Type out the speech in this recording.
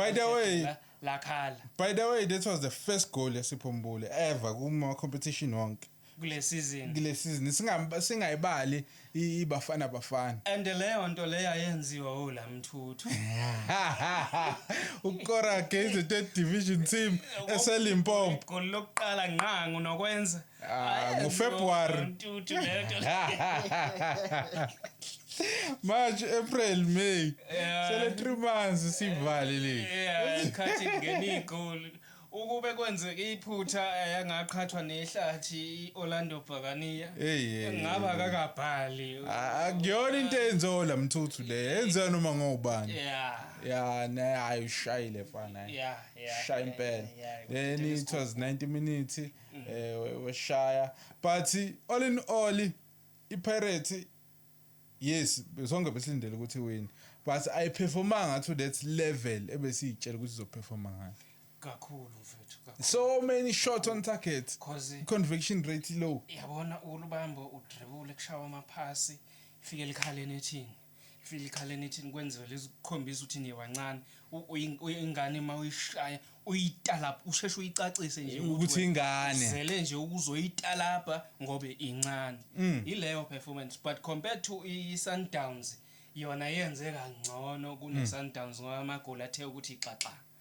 By the way, lakhala that was the first goal yaSiphumbule ever kuma competition wonke kule season singayibali ibafana and leyo nto leyo ayenziwa uLamthuthu ukora against the third division team eseLimpopo igoli lokuqala nqangu nokwenza ngoFebruary uLamthuthu leyo March, April, May. Sele 3 months sivale le. Ikhathi ngene igoli. Ukube kwenzeke iphutha yangaqhathwa nehlathi iOrlando Bhakaniya. Ngaba kakabhali. Akuyona into enzo Lamthuthu le. Yenza noma ngobani. Yeah, na ayishayile fana. Shaya impela. Then it was 90 minutes weshaya. But all in all iPirates yes, sonke besilindele ukuthi win. But ayiperformanga to that level ebesiyitshela ukuthi izoperforma ngayo. Kakhulu mfethu kakhulu. So many shots on target. Conviction rate low. Yabona uLubambo udribble kushawa amaphasi, ifike likhale nethini. Ifike likhale nethini kwenziwe lezikhombisa ukuthi ni wancane. Ingane mawuyishaya uyitalapha usheshe uyicacise nje ukuthi ingane. Zele nje ukuzoyitalapha ngobe incane. Ileyo performance but compared to iSundowns yona yenze kangcono kuneSundowns ngoba amagoli athe ukuthi ixaxa.